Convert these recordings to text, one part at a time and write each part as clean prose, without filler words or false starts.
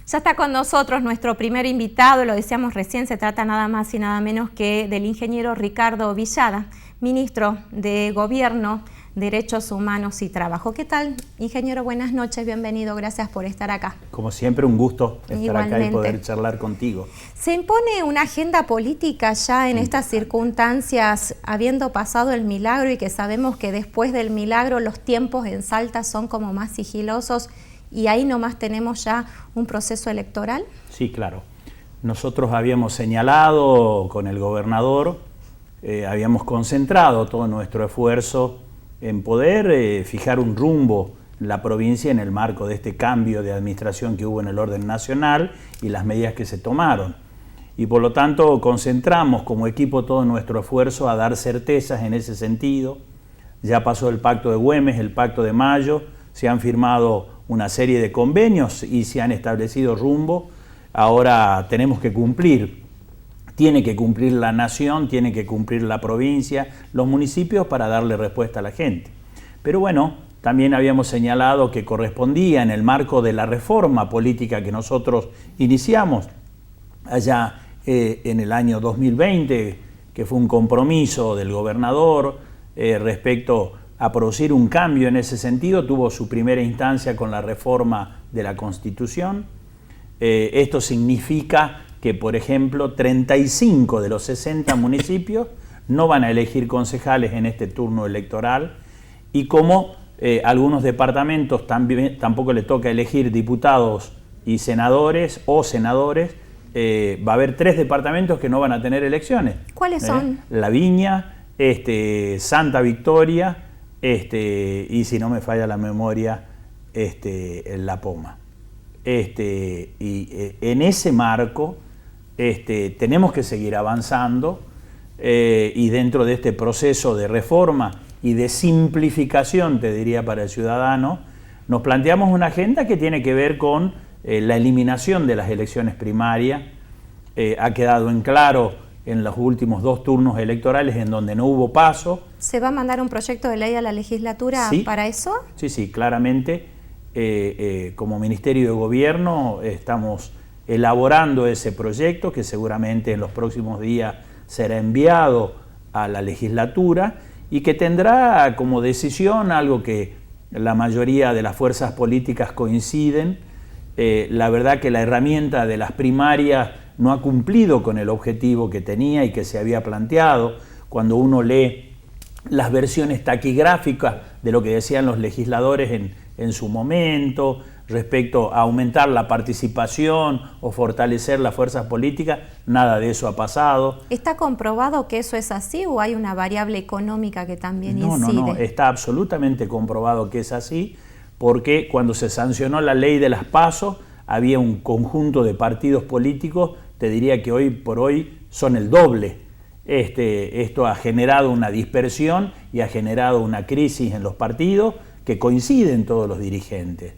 Ya está con nosotros nuestro primer invitado, lo decíamos recién, se trata nada más y nada menos que del ingeniero Ricardo Villada, ministro de Gobierno, Derechos Humanos y Trabajo. ¿Qué tal, ingeniero? Buenas noches, bienvenido, gracias por estar acá. Como siempre, un gusto estar Igualmente. acá y poder charlar contigo. ¿Se impone una agenda política ya en estas circunstancias, habiendo pasado el milagro y que sabemos que después del milagro los tiempos en Salta son como más sigilosos y ahí nomás tenemos ya un proceso electoral? Sí, claro. Nosotros habíamos señalado con el gobernador, habíamos concentrado todo nuestro esfuerzo en poder fijar un rumbo en la provincia en el marco de este cambio de administración que hubo en el orden nacional y las medidas que se tomaron. Y por lo tanto concentramos como equipo todo nuestro esfuerzo a dar certezas en ese sentido. Ya pasó el Pacto de Güemes, el Pacto de Mayo, se han firmado una serie de convenios y se han establecido rumbo. Ahora tenemos que cumplir. Tiene que cumplir la nación, tiene que cumplir la provincia, los municipios para darle respuesta a la gente. Pero bueno, también habíamos señalado que correspondía en el marco de la reforma política que nosotros iniciamos allá en el año 2020, que fue un compromiso del gobernador respecto a producir un cambio en ese sentido. Tuvo su primera instancia con la reforma de la Constitución. Esto significa que, por ejemplo, 35 de los 60 municipios no van a elegir concejales en este turno electoral, y como algunos departamentos tampoco le toca elegir diputados y senadores o senadores, va a haber 3 departamentos que no van a tener elecciones. ¿Cuáles son? La Viña, Santa Victoria, y si no me falla la memoria, La Poma. En ese marco tenemos que seguir avanzando y dentro de este proceso de reforma y de simplificación, te diría, para el ciudadano, nos planteamos una agenda que tiene que ver con la eliminación de las elecciones primarias. Ha quedado en claro en los últimos 2 turnos electorales en donde no hubo paso. ¿Se va a mandar un proyecto de ley a la legislatura para eso? Sí, claramente. Como Ministerio de Gobierno estamos elaborando ese proyecto que seguramente en los próximos días será enviado a la legislatura y que tendrá como decisión algo que la mayoría de las fuerzas políticas coinciden. La verdad que la herramienta de las primarias no ha cumplido con el objetivo que tenía y que se había planteado. Cuando uno lee las versiones taquigráficas de lo que decían los legisladores en su momento respecto a aumentar la participación o fortalecer las fuerzas políticas, nada de eso ha pasado. ¿Está comprobado que eso es así o hay una variable económica que también incide? No, está absolutamente comprobado que es así, porque cuando se sancionó la ley de las PASO había un conjunto de partidos políticos, te diría que hoy por hoy son el doble. Esto ha generado una dispersión y ha generado una crisis en los partidos que coinciden todos los dirigentes.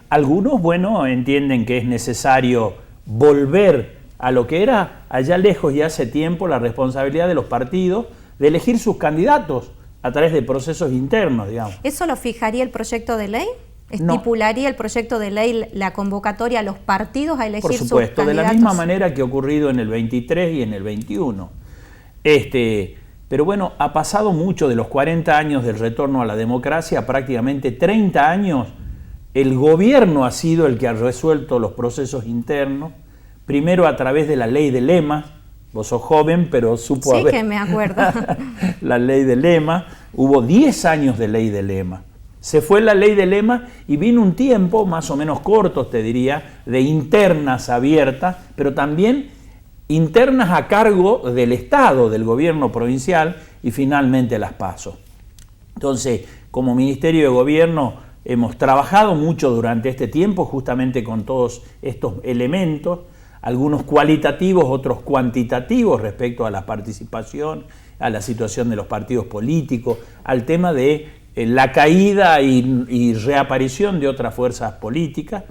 Algunos, entienden que es necesario volver a lo que era allá lejos y hace tiempo la responsabilidad de los partidos de elegir sus candidatos a través de procesos internos, digamos. ¿Eso lo fijaría el proyecto de ley? ¿Estipularía el proyecto de ley la convocatoria a los partidos a elegir sus candidatos? Por supuesto, de la misma manera que ha ocurrido en el 23 y en el 21. Pero bueno, ha pasado mucho de los 40 años del retorno a la democracia, prácticamente 30 años. El gobierno ha sido el que ha resuelto los procesos internos, primero a través de la ley de lemas. Vos sos joven, pero supo haber... Sí, que me acuerdo. La ley de lema, hubo 10 años de ley de lema. Se fue la ley de lema y vino un tiempo, más o menos corto, te diría, de internas abiertas, pero también internas a cargo del Estado, del gobierno provincial y finalmente las PASO. Entonces, como Ministerio de Gobierno hemos trabajado mucho durante este tiempo justamente con todos estos elementos, algunos cualitativos, otros cuantitativos respecto a la participación, a la situación de los partidos políticos, al tema de la caída y reaparición de otras fuerzas políticas,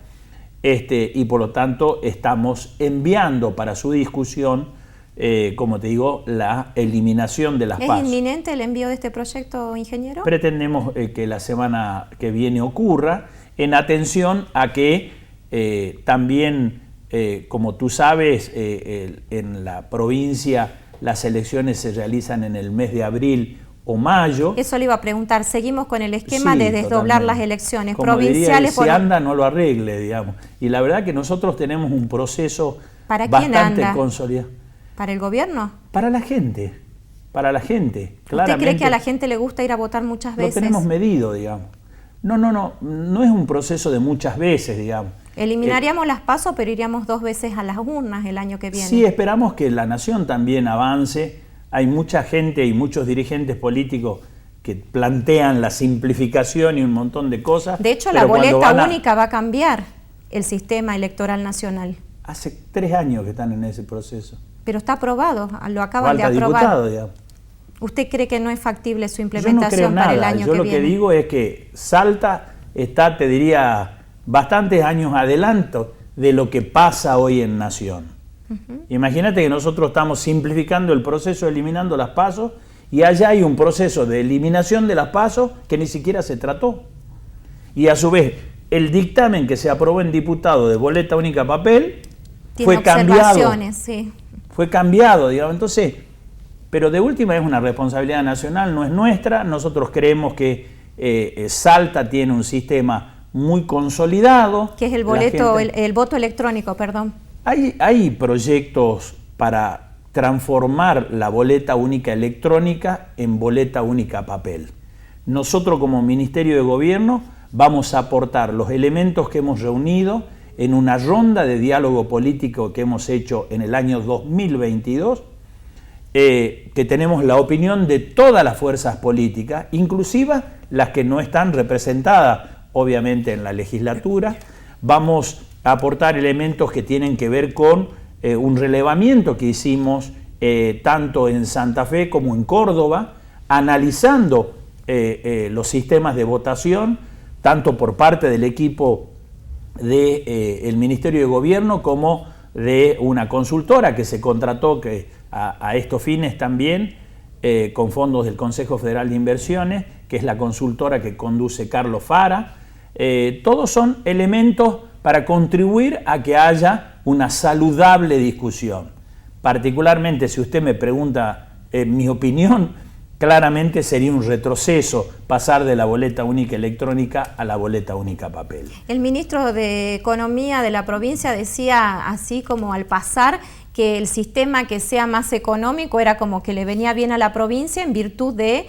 y por lo tanto estamos enviando para su discusión, como te digo, la eliminación de las PASO. ¿Es inminente el envío de este proyecto, ingeniero? Pretendemos que la semana que viene ocurra en atención a que también, como tú sabes, en la provincia las elecciones se realizan en el mes de abril o mayo. Eso le iba a preguntar, seguimos con el esquema Sí, de desdoblar totalmente. las elecciones Como provinciales. Diría, si anda no lo arregle, digamos. Y la verdad que nosotros tenemos un proceso ¿Para quién bastante anda? consolidado. ¿Para el gobierno? Para la gente, claramente. ¿Usted cree que a la gente le gusta ir a votar muchas veces? Lo tenemos medido, digamos. No es un proceso de muchas veces, digamos. Eliminaríamos las PASO, pero iríamos 2 veces a las urnas el año que viene. Sí, esperamos que la nación también avance. Hay mucha gente y muchos dirigentes políticos que plantean la simplificación y un montón de cosas. De hecho, la boleta única va a cambiar el sistema electoral nacional. Hace 3 años que están en ese proceso. Pero está aprobado, lo acaban Falta de aprobar. diputado, digamos. ¿Usted cree que no es factible su Yo no implementación creo para el nada. año que Yo lo viene? que digo es que Salta está, te diría, bastantes años adelanto de lo que pasa hoy en Nación. Imagínate que nosotros estamos simplificando el proceso, eliminando las PASO, y allá hay un proceso de eliminación de las PASO que ni siquiera se trató. Y a su vez, el dictamen que se aprobó en diputado de boleta única papel fue cambiado. Sí. Fue cambiado, digamos. Entonces, pero de última es una responsabilidad nacional, no es nuestra. Nosotros creemos que Salta tiene un sistema muy consolidado. ¿Qué es el boleto, el voto electrónico, perdón? Hay proyectos para transformar la boleta única electrónica en boleta única papel. Nosotros como Ministerio de Gobierno vamos a aportar los elementos que hemos reunido en una ronda de diálogo político que hemos hecho en el año 2022, que tenemos la opinión de todas las fuerzas políticas, inclusive las que no están representadas obviamente en la legislatura. Vamos a aportar elementos que tienen que ver con un relevamiento que hicimos tanto en Santa Fe como en Córdoba, analizando los sistemas de votación, tanto por parte del equipo del Ministerio de Gobierno como de una consultora que se contrató a estos fines también, con fondos del Consejo Federal de Inversiones, que es la consultora que conduce Carlos Fara. Todos son elementos para contribuir a que haya una saludable discusión. Particularmente, si usted me pregunta mi opinión, claramente sería un retroceso pasar de la boleta única electrónica a la boleta única papel. El ministro de Economía de la provincia decía, así como al pasar, que el sistema que sea más económico era como que le venía bien a la provincia en virtud de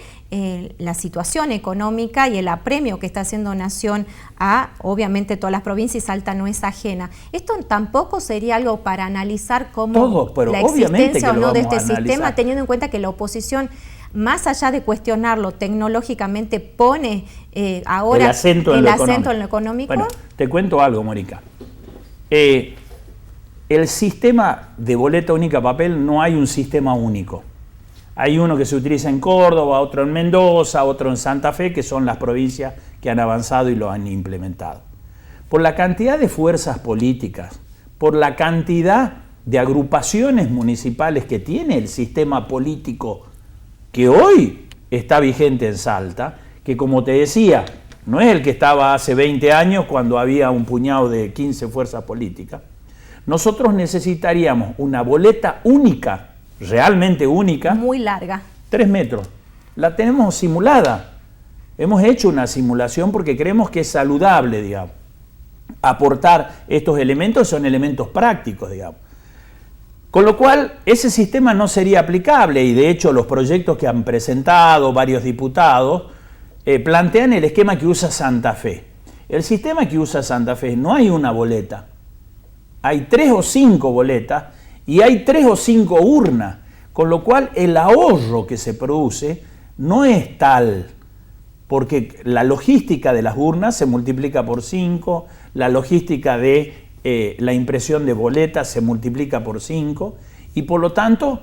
la situación económica y el apremio que está haciendo Nación a, obviamente, todas las provincias, y Salta no es ajena. ¿Esto tampoco sería algo para analizar cómo la existencia o no de este sistema, teniendo en cuenta que la oposición, más allá de cuestionarlo tecnológicamente, pone ahora el acento en lo económico? Bueno, te cuento algo, Mónica. El sistema de boleta única papel no hay un sistema único. Hay uno que se utiliza en Córdoba, otro en Mendoza, otro en Santa Fe, que son las provincias que han avanzado y lo han implementado. Por la cantidad de fuerzas políticas, por la cantidad de agrupaciones municipales que tiene el sistema político que hoy está vigente en Salta, que como te decía, no es el que estaba hace 20 años cuando había un puñado de 15 fuerzas políticas. Nosotros necesitaríamos una boleta única, realmente única. Muy larga. 3 metros. La tenemos simulada. Hemos hecho una simulación porque creemos que es saludable, digamos. Aportar estos elementos son elementos prácticos, digamos. Con lo cual, ese sistema no sería aplicable y de hecho los proyectos que han presentado varios diputados plantean el esquema que usa Santa Fe. El sistema que usa Santa Fe no hay una boleta. Hay 3 o 5 boletas y hay 3 o 5 urnas, con lo cual el ahorro que se produce no es tal, porque la logística de las urnas se multiplica por 5, la logística de la impresión de boletas se multiplica por 5 y por lo tanto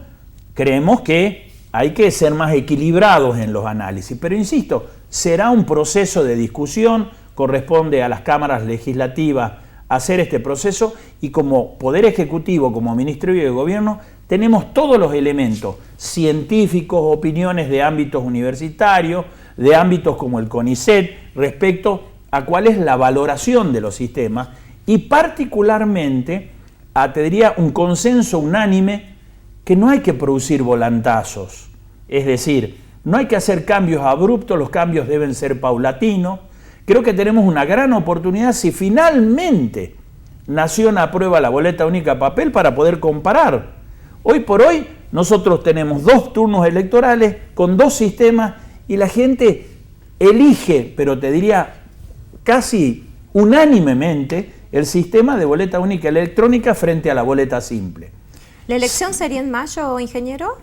creemos que hay que ser más equilibrados en los análisis. Pero insisto, será un proceso de discusión, corresponde a las cámaras legislativas hacer este proceso y como Poder Ejecutivo, como Ministerio de Gobierno, tenemos todos los elementos científicos, opiniones de ámbitos universitarios, de ámbitos como el CONICET, respecto a cuál es la valoración de los sistemas y particularmente te diría un consenso unánime que no hay que producir volantazos, es decir, no hay que hacer cambios abruptos, los cambios deben ser paulatinos. Creo que tenemos una gran oportunidad si finalmente Nación aprueba la boleta única papel para poder comparar. Hoy por hoy nosotros tenemos 2 turnos electorales con 2 sistemas y la gente elige, pero te diría casi unánimemente, el sistema de boleta única electrónica frente a la boleta simple. ¿La elección sería en mayo, ingeniero?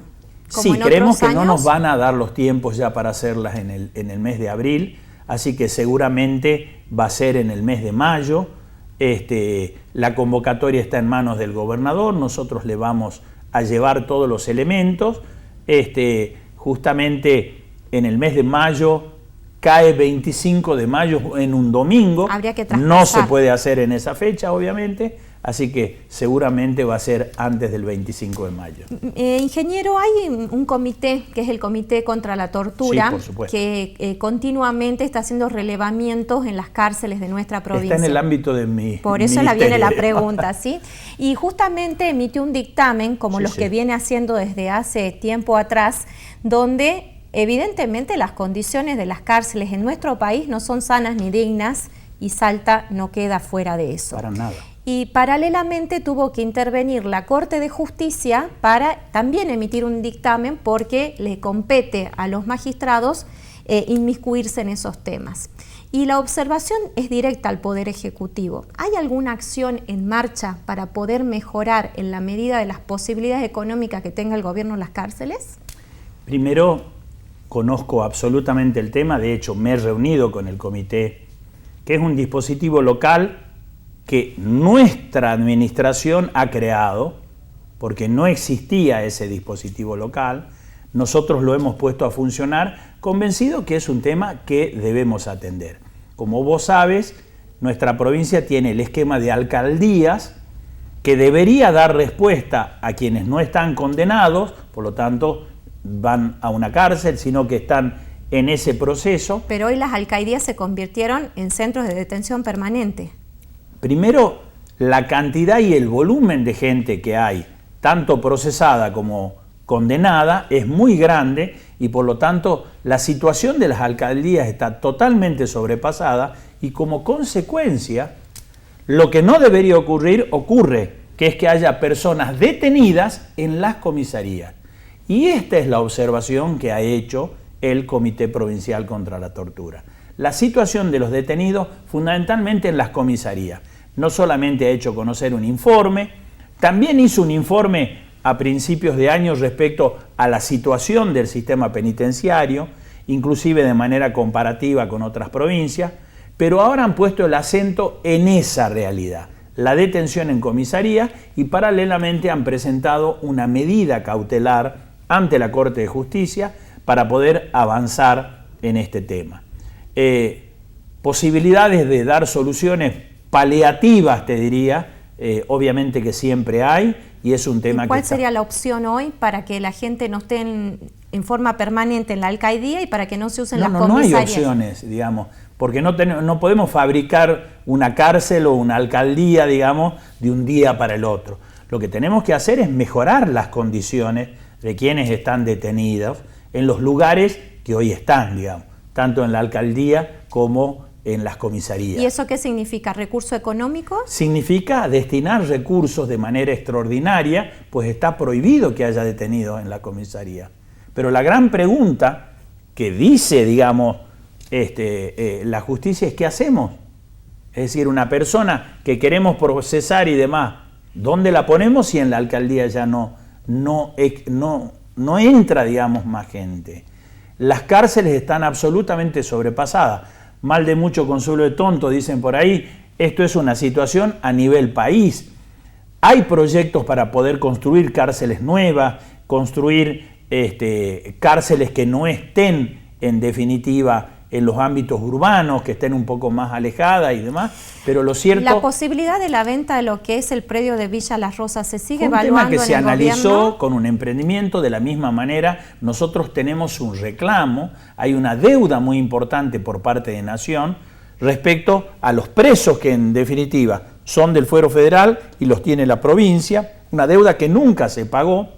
Sí, creemos que no nos van a dar los tiempos ya para hacerlas en el mes de abril, así que seguramente va a ser en el mes de mayo. La convocatoria está en manos del gobernador, nosotros le vamos a llevar todos los elementos. Justamente en el mes de mayo cae 25 de mayo en un domingo. Habría que traspasar. No se puede hacer en esa fecha, obviamente, así que seguramente va a ser antes del 25 de mayo. Ingeniero, hay un comité, que es el Comité contra la Tortura, sí, por supuesto, que continuamente está haciendo relevamientos en las cárceles de nuestra provincia. Está en el ámbito de mi Por eso la viene la pregunta, ¿sí? Y justamente emitió un dictamen, como los que viene haciendo desde hace tiempo atrás, donde evidentemente las condiciones de las cárceles en nuestro país no son sanas ni dignas y Salta no queda fuera de eso. Para nada. Y paralelamente tuvo que intervenir la Corte de Justicia para también emitir un dictamen porque le compete a los magistrados inmiscuirse en esos temas. Y la observación es directa al Poder Ejecutivo. ¿Hay alguna acción en marcha para poder mejorar en la medida de las posibilidades económicas que tenga el gobierno en las cárceles? Primero, conozco absolutamente el tema, de hecho me he reunido con el comité, que es un dispositivo local que nuestra administración ha creado, porque no existía ese dispositivo local. Nosotros lo hemos puesto a funcionar, convencido que es un tema que debemos atender. Como vos sabes, nuestra provincia tiene el esquema de alcaldías que debería dar respuesta a quienes no están condenados, por lo tanto van a una cárcel, sino que están en ese proceso. Pero hoy las alcaldías se convirtieron en centros de detención permanente. Primero, la cantidad y el volumen de gente que hay, tanto procesada como condenada, es muy grande y por lo tanto la situación de las alcaldías está totalmente sobrepasada y como consecuencia lo que no debería ocurrir ocurre, que es que haya personas detenidas en las comisarías. Y esta es la observación que ha hecho el Comité Provincial contra la Tortura. La situación de los detenidos fundamentalmente en las comisarías. No solamente ha hecho conocer un informe, también hizo un informe a principios de año respecto a la situación del sistema penitenciario, inclusive de manera comparativa con otras provincias, pero ahora han puesto el acento en esa realidad, la detención en comisaría, y paralelamente han presentado una medida cautelar ante la Corte de Justicia para poder avanzar en este tema. Posibilidades de dar soluciones paliativas, te diría, obviamente que siempre hay, y es un tema que... ¿Cuál sería la opción hoy para que la gente no esté en forma permanente en la alcaldía y para que no se usen las comisarías? No hay opciones, digamos, porque no podemos fabricar una cárcel o una alcaldía, digamos, de un día para el otro. Lo que tenemos que hacer es mejorar las condiciones de quienes están detenidos en los lugares que hoy están, digamos, tanto en la alcaldía como en las comisarías. ¿Y eso qué significa? ¿Recurso económico? Significa destinar recursos de manera extraordinaria, pues está prohibido que haya detenidos en la comisaría. Pero la gran pregunta que dice, digamos, la justicia es ¿qué hacemos? Es decir, una persona que queremos procesar y demás, ¿dónde la ponemos si en la alcaldía ya no entra, digamos, más gente? Las cárceles están absolutamente sobrepasadas. Mal de mucho consuelo de tonto, dicen por ahí. Esto es una situación a nivel país. Hay proyectos para poder construir cárceles nuevas, construir cárceles que no estén, en definitiva, en los ámbitos urbanos, que estén un poco más alejadas y demás, pero lo cierto... La posibilidad de la venta de lo que es el predio de Villa Las Rosas se sigue evaluando un tema que se analizó gobierno. Con un emprendimiento. De la misma manera, nosotros tenemos un reclamo, hay una deuda muy importante por parte de Nación respecto a los presos que en definitiva son del fuero federal y los tiene la provincia, una deuda que nunca se pagó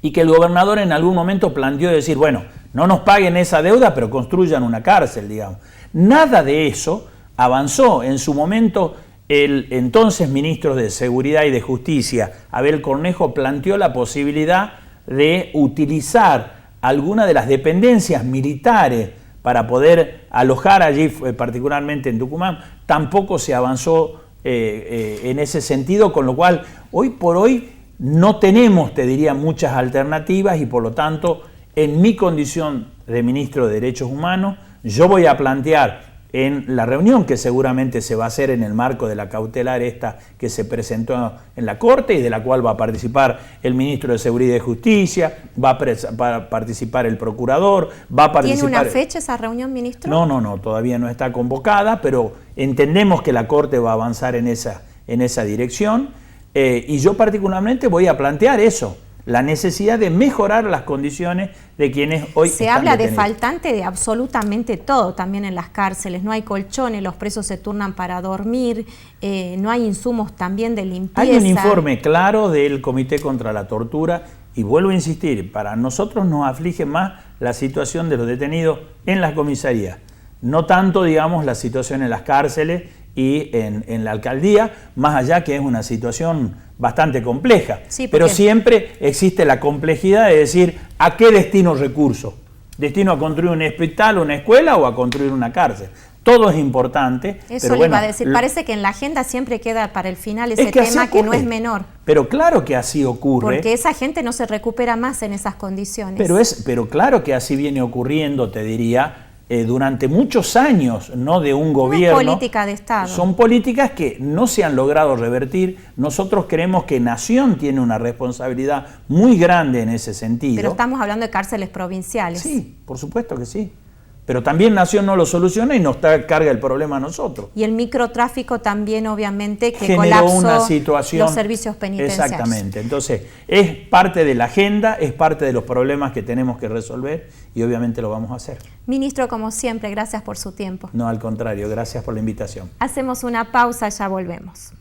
y que el gobernador en algún momento planteó decir, bueno, no nos paguen esa deuda, pero construyan una cárcel, digamos. Nada de eso avanzó. En su momento, el entonces ministro de Seguridad y de Justicia, Abel Cornejo, planteó la posibilidad de utilizar alguna de las dependencias militares para poder alojar allí, particularmente en Tucumán. Tampoco se avanzó en ese sentido, con lo cual, hoy por hoy, no tenemos, te diría, muchas alternativas y por lo tanto, en mi condición de ministro de Derechos Humanos, yo voy a plantear en la reunión que seguramente se va a hacer en el marco de la cautelar esta que se presentó en la Corte y de la cual va a participar el ministro de Seguridad y Justicia, va a participar el procurador, va a participar... ¿Tiene una fecha esa reunión, ministro? No, todavía no está convocada, pero entendemos que la Corte va a avanzar en esa dirección y yo particularmente voy a plantear eso, la necesidad de mejorar las condiciones de quienes hoy se habla detenidos. De faltante de absolutamente todo también en las cárceles, no hay colchones, los presos se turnan para dormir, no hay insumos también de limpieza. Hay un informe claro del Comité contra la Tortura y vuelvo a insistir, para nosotros nos aflige más la situación de los detenidos en las comisarías, no tanto, digamos, la situación en las cárceles y en la alcaldía, más allá que es una situación bastante compleja, sí, pero siempre existe la complejidad de decir a qué destino recursos, destino a construir un hospital, una escuela o a construir una cárcel. Todo es importante. Eso pero le bueno, iba a decir, parece que en la agenda siempre queda para el final ese tema que no es menor. Pero claro que así ocurre. Porque esa gente no se recupera más en esas condiciones. Pero claro que así viene ocurriendo, te diría, durante muchos años, no de un gobierno. Es política de Estado. Son políticas que no se han logrado revertir. Nosotros creemos que Nación tiene una responsabilidad muy grande en ese sentido. Pero estamos hablando de cárceles provinciales. Sí, por supuesto que sí. Pero también Nación no lo soluciona y nos carga el problema a nosotros. Y el microtráfico también, obviamente, que generó colapsó una situación, los servicios penitenciarios. Exactamente. Entonces, es parte de la agenda, es parte de los problemas que tenemos que resolver y obviamente lo vamos a hacer. Ministro, como siempre, gracias por su tiempo. No, al contrario, gracias por la invitación. Hacemos una pausa, ya volvemos.